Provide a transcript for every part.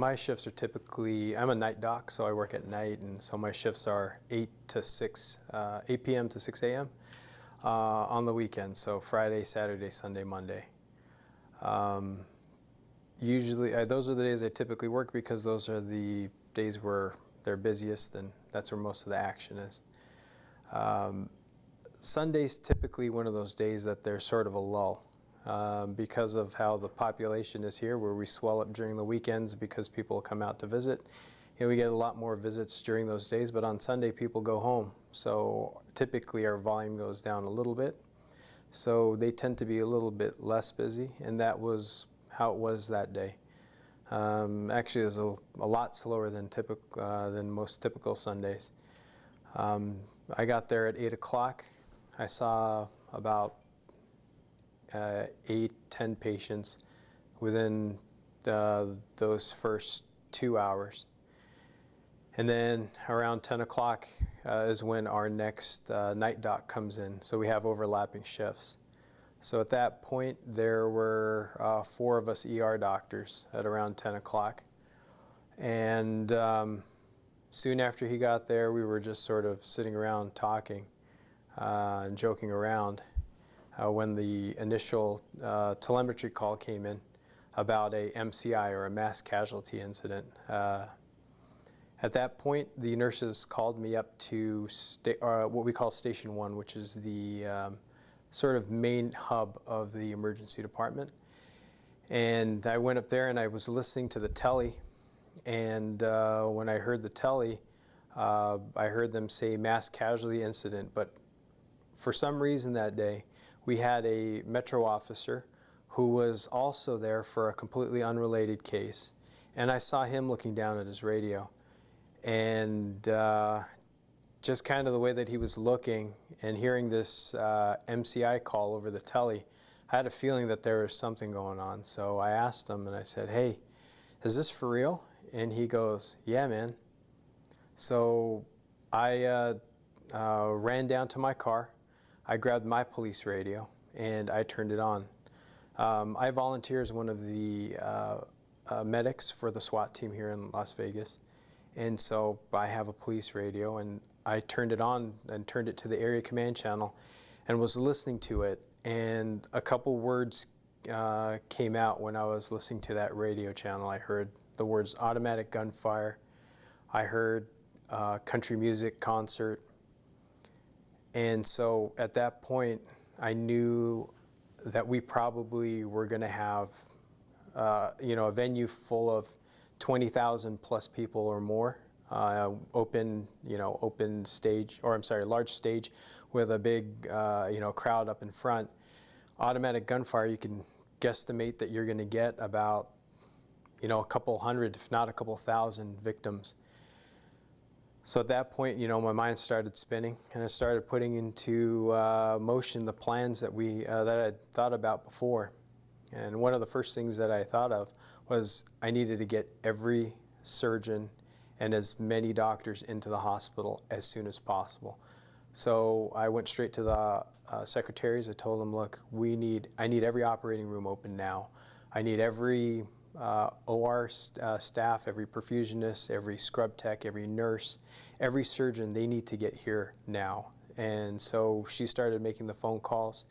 my shifts are typically, I'm a night doc, so I work at night, and so my shifts are 8 p.m. to 6 a.m. On the weekend, so Friday, Saturday, Sunday, Monday. Usually, those are the days I typically work because those are the days where they're busiest, and that's where most of the action is. Sunday's typically one of those days that there's sort of a lull. Because of how the population is here, where we swell up during the weekends because people come out to visit. You know, we get a lot more visits during those days, but on Sunday people go home. So typically our volume goes down a little bit. So they tend to be a little bit less busy, and that was how it was that day. Actually, it was a lot slower than most typical Sundays. I got there at 8 o'clock. I saw about 8-10 patients within those first 2 hours. And then around 10 o'clock is when our next night doc comes in. So we have overlapping shifts. So at that point, there were 4 of us ER doctors at around 10 o'clock. And soon after he got there, we were just sort of sitting around talking and joking around. When the initial telemetry call came in about a MCI, or a mass casualty incident. At that point, the nurses called me up to what we call Station 1, which is the sort of main hub of the emergency department. And I went up there and I was listening to the telly, and when I heard the telly, I heard them say mass casualty incident, but for some reason that day, we had a Metro officer who was also there for a completely unrelated case. And I saw him looking down at his radio. And just kind of the way that he was looking and hearing this MCI call over the telly, I had a feeling that there was something going on. So I asked him and I said, "Hey, is this for real?" And he goes, "Yeah, man." So I ran down to my car. I grabbed my police radio and I turned it on. I volunteer as one of the medics for the SWAT team here in Las Vegas. And so I have a police radio, and I turned it on and turned it to the area command channel and was listening to it. And a couple words came out when I was listening to that radio channel. I heard the words automatic gunfire. I heard country music concert. And so at that point, I knew that we probably were going to have, a venue full of 20,000 plus people or more, open stage, or I'm sorry, large stage with a big, crowd up in front. Automatic gunfire, you can guesstimate that you're going to get about, a couple hundred, if not a couple thousand victims. So at that point, my mind started spinning, and I started putting into motion the plans that I'd thought about before. And one of the first things that I thought of was I needed to get every surgeon and as many doctors into the hospital as soon as possible. So I went straight to the secretaries. I told them, "Look, I need every operating room open now. I need every OR staff, every perfusionist, every scrub tech, every nurse, every surgeon, they need to get here now." And so she started making the phone calls,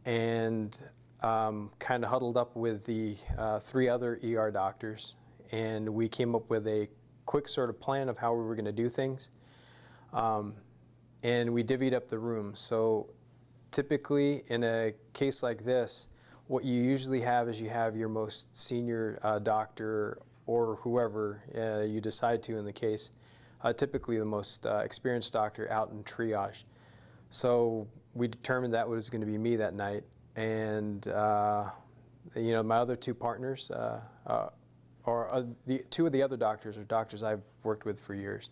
and kind of huddled up with the 3 other ER doctors, and we came up with a quick sort of plan of how we were going to do things. And we divvied up the rooms. So typically in a case like this, what you usually have is you have your most senior doctor, or whoever you decide to in the case, typically the most experienced doctor, out in triage. So we determined that was going to be me that night. And my other 2 partners, the 2 of the other doctors are doctors I've worked with for years.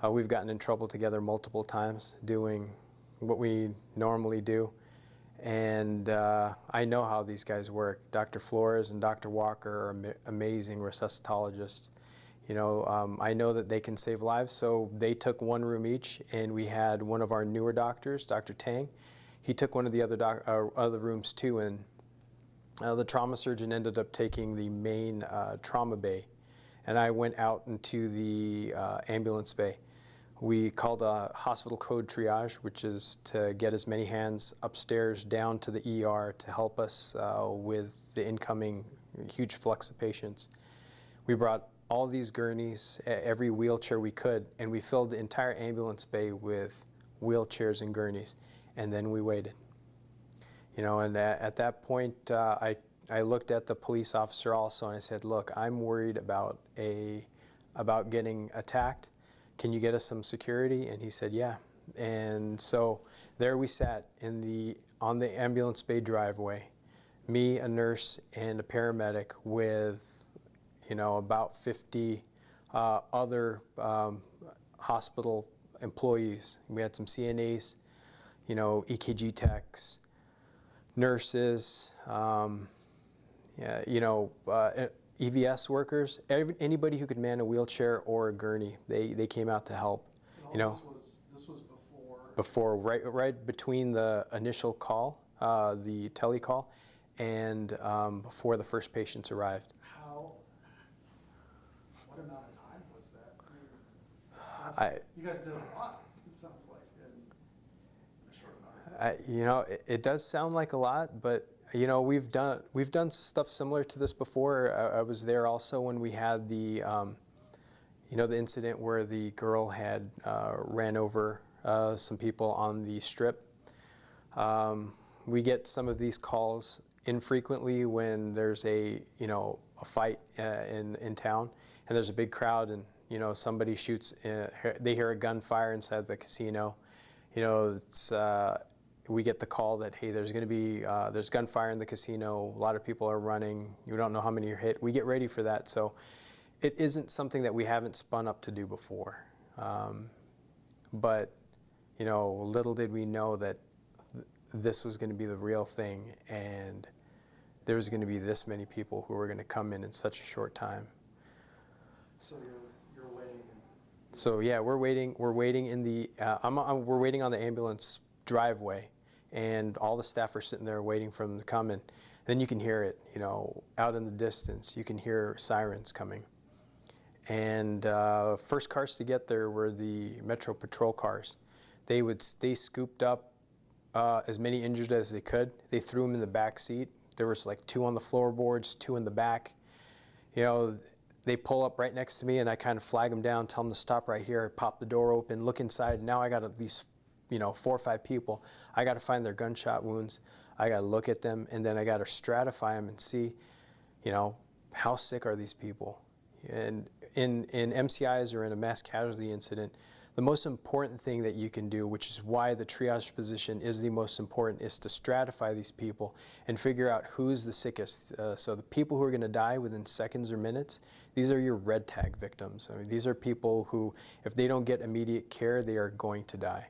We've gotten in trouble together multiple times doing what we normally do. And I know how these guys work. Dr. Flores and Dr. Walker are amazing resuscitologists. I know that they can save lives, so they took 1 room each, and we had one of our newer doctors, Dr. Tang. He took one of the other rooms too, and the trauma surgeon ended up taking the main trauma bay. and I went out into the ambulance bay. We called a hospital code triage, which is to get as many hands upstairs down to the ER to help us with the incoming huge flux of patients. We brought all these gurneys, every wheelchair we could, and we filled the entire ambulance bay with wheelchairs and gurneys, and then we waited. You know, and at that point, I looked at the police officer also, and I said, "Look, I'm worried about getting attacked. Can you get us some security?" And he said, "Yeah." And so there we sat on the ambulance bay driveway, me, a nurse, and a paramedic with, you know, about 50 other hospital employees. We had some CNAs, you know, EKG techs, nurses, yeah, you know, EVS workers, anybody who could man a wheelchair or a gurney, they came out to help. You know, this was before right between the initial call, the telecall, and before the first patients arrived. What amount of time was that? I mean, you guys did a lot, it sounds like, in a short amount of time. You know, it does sound like a lot, but you know, we've done stuff similar to this before. I was there also when we had the, you know, the incident where the girl had ran over some people on the strip. We get some of these calls infrequently when there's a fight in town, and there's a big crowd, and you know, somebody shoots. They hear a gunfire inside the casino. You know, it's. We get the call that, hey, there's going to be there's gunfire in the casino. A lot of people are running. You don't know how many are hit. We get ready for that. So it isn't something that we haven't spun up to do before. But you know, little did we know that this was going to be the real thing, and there was going to be this many people who were going to come in such a short time. So you're waiting. So yeah, we're waiting. We're waiting in the. We're waiting on the ambulance driveway, and all the staff are sitting there waiting for them to come in. Then you can hear it, you know, out in the distance. You can hear sirens coming. And first cars to get there were the Metro Patrol cars. They scooped up as many injured as they could. They threw them in the back seat. There was like 2 on the floorboards, 2 in the back. You know, they pull up right next to me, and I kind of flag them down, tell them to stop right here, pop the door open, look inside. Now I got at least, you know, 4 or 5 people. I got to find their gunshot wounds. I got to look at them, and then I got to stratify them and see, you know, how sick are these people. And in MCIs or in a mass casualty incident, the most important thing that you can do, which is why the triage position is the most important, is to stratify these people and figure out who's the sickest. So the people who are going to die within seconds or minutes, these are your red tag victims. I mean, these are people who, if they don't get immediate care, they are going to die.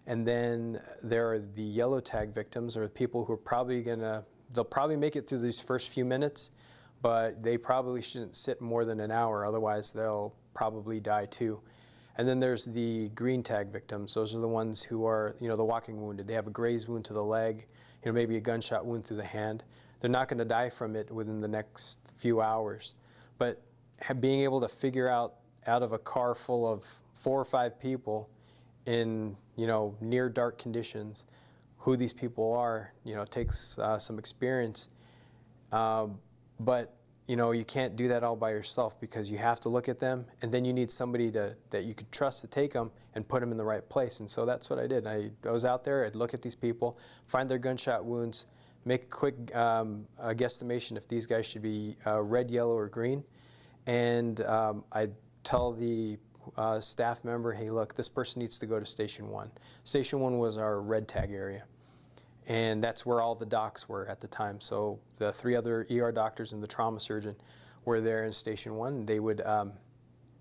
And then there are the yellow tag victims, or people who are they'll probably make it through these first few minutes, but they probably shouldn't sit more than an hour, otherwise they'll probably die too. And then there's the green tag victims. Those are the ones who are, you know, the walking wounded. They have a graze wound to the leg, you know, maybe a gunshot wound through the hand. They're not going to die from it within the next few hours. But being able to figure out of a car full of 4 or 5 people in, you know, near dark conditions, who these people are, you know, takes some experience. But you know, you can't do that all by yourself, because you have to look at them, and then you need somebody that you could trust to take them and put them in the right place. And so that's what I did. I was out there, I'd look at these people, find their gunshot wounds, make a quick guesstimation if these guys should be red, yellow, or green. And I'd tell the staff member, hey, look, this person needs to go to Station 1. Station 1 was our red tag area. And that's where all the docs were at the time. So the 3 other ER doctors and the trauma surgeon were there in Station 1. They would,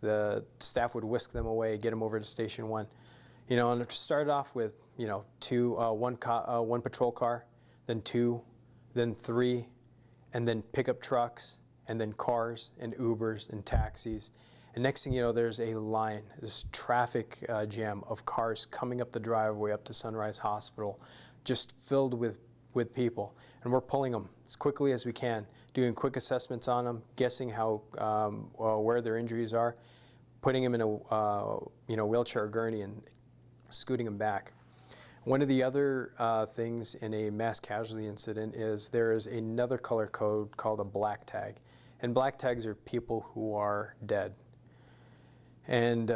the staff would whisk them away, get them over to Station 1. You know, and it started off with, you know, 1 patrol car, then 2, then 3, and then pickup trucks, and then cars and Ubers and taxis. And next thing you know, there's a line, this traffic jam of cars coming up the driveway up to Sunrise Hospital, just filled with with people, and we're pulling them as quickly as we can, doing quick assessments on them, guessing how where their injuries are, putting them in a wheelchair or gurney and scooting them back. One of the other things in a mass casualty incident is there is another color code called a black tag, and black tags are people who are dead. And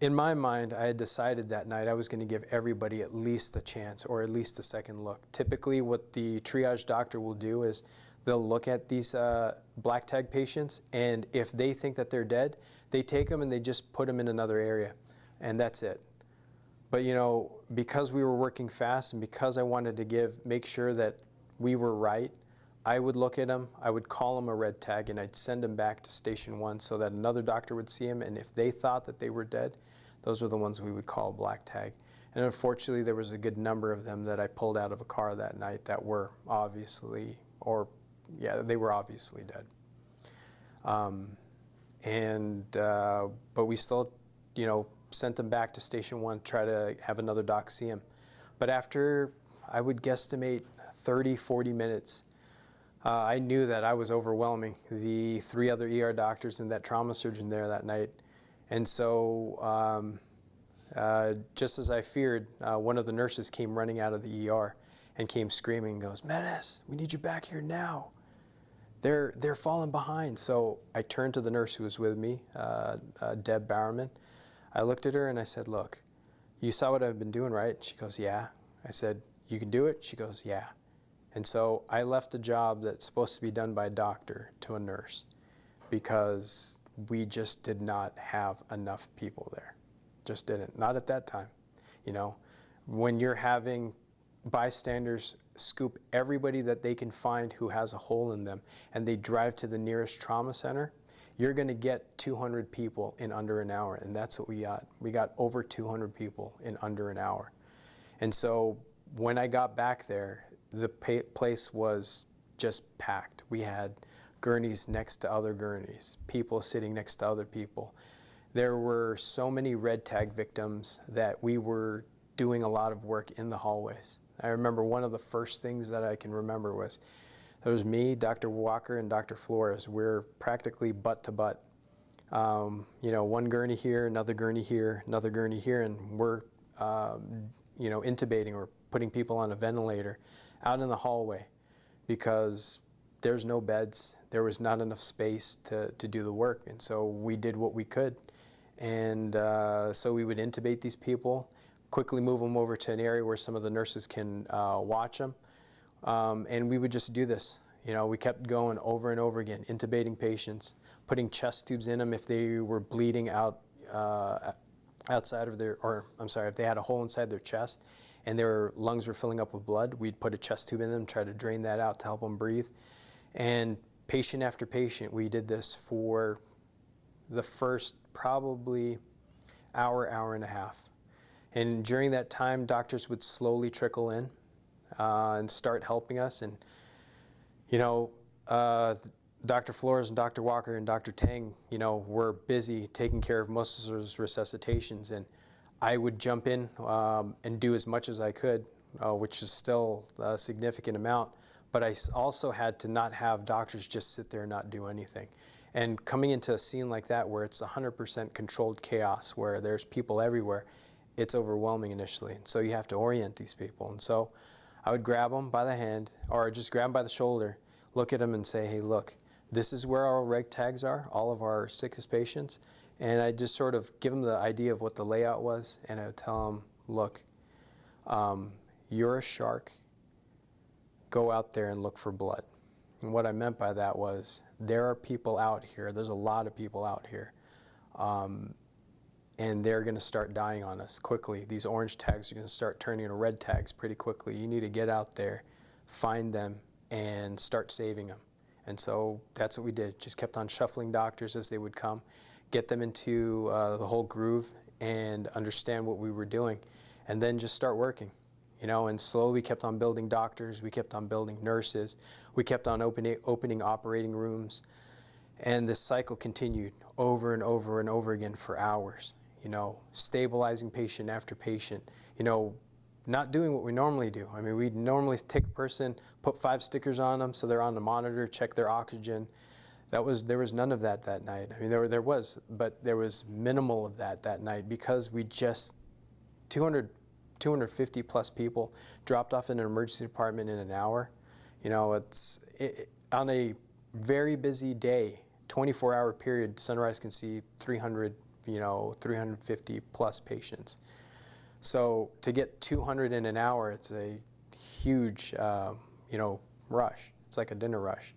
in my mind, I had decided that night I was going to give everybody at least a chance, or at least a second look. Typically what the triage doctor will do is they'll look at these black tag patients, and if they think that they're dead, they take them and they just put them in another area, and that's it. But you know, because we were working fast and because I wanted to make sure that we were right, I would look at them, I would call them a red tag, and I'd send them back to station 1 so that another doctor would see them, and if they thought that they were dead, those were the ones we would call black tag. And unfortunately, there was a good number of them that I pulled out of a car that night that were obviously, they were obviously dead. But we still, sent them back to station 1, try to have another doc see them. But after, I would guesstimate 30, 40 minutes, I knew that I was overwhelming the 3 other ER doctors and that trauma surgeon there that night. And so just as I feared, one of the nurses came running out of the ER and came screaming and goes, "Menace, we need you back here now. They're falling behind." So I turned to the nurse who was with me, Deb Bowerman. I looked at her and I said, "Look, you saw what I've been doing, right?" She goes, "Yeah." I said, "You can do it?" She goes, "Yeah." And so I left a job that's supposed to be done by a doctor to a nurse because we just did not have enough people there. Just didn't. Not at that time. When you're having bystanders scoop everybody that they can find who has a hole in them and they drive to the nearest trauma center, you're going to get 200 people in under an hour, and that's what we got. We got over 200 people in under an hour. And so when I got back there, the place was just packed. We had gurneys next to other gurneys, people sitting next to other people. There were so many red tag victims that we were doing a lot of work in the hallways. I remember one of the first things that I can remember was there was me, Dr. Walker, and Dr. Flores. We're practically butt to butt. One gurney here, another gurney here, another gurney here, and we're, intubating or putting people on a ventilator out in the hallway because there's no beds. There was not enough space to do the work, and so we did what we could. And so we would intubate these people, quickly move them over to an area where some of the nurses can watch them. And we would just do this. We kept going over and over again, intubating patients, putting chest tubes in them if they were bleeding out outside of if they had a hole inside their chest and their lungs were filling up with blood, we'd put a chest tube in them, try to drain that out to help them breathe. And patient after patient, we did this for the first probably hour and a half. And during that time, doctors would slowly trickle in and start helping us. And, Dr. Flores and Dr. Walker and Dr. Tang, were busy taking care of most of those resuscitations. And I would jump in and do as much as I could, which is still a significant amount. But I also had to not have doctors just sit there and not do anything. And coming into a scene like that where it's 100% controlled chaos, where there's people everywhere, it's overwhelming initially. And so you have to orient these people. And so I would grab them by the hand or just grab them by the shoulder, look at them and say, "Hey, look, this is where our reg tags are, all of our sickest patients." And I just sort of give them the idea of what the layout was, and I would tell them, "Look, you're a shark. Go out there and look for blood." And what I meant by that was there are people out here, there's a lot of people out here, and they're going to start dying on us quickly. These orange tags are going to start turning into red tags pretty quickly. You need to get out there, find them, and start saving them. And so that's what we did. Just kept on shuffling doctors as they would come, get them into the whole groove and understand what we were doing, and then just start working. And slowly we kept on building doctors, we kept on building nurses, we kept on opening operating rooms, and this cycle continued over and over and over again for hours, stabilizing patient after patient, not doing what we normally do. I mean, we'd normally take a person, put 5 stickers on them so they're on the monitor, check their oxygen. There was none of that night. I mean, there was, but there was minimal of that night because we just 250 plus people dropped off in an emergency department in an hour. You know, on a very busy day, 24-hour period, Sunrise can see 300, 350 plus patients. So to get 200 in an hour, it's a huge, rush. It's like a dinner rush.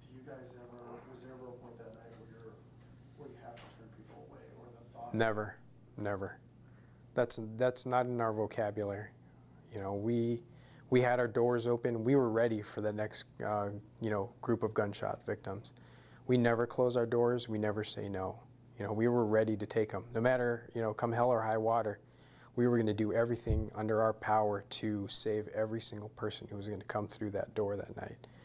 Do you guys ever, was there ever a point that night where you have to turn people away, or the thought? Never. That's not in our vocabulary. You know, we had our doors open. We were ready for the next, group of gunshot victims. We never close our doors. We never say no. You know, we were ready to take them. No matter, come hell or high water, we were going to do everything under our power to save every single person who was going to come through that door that night.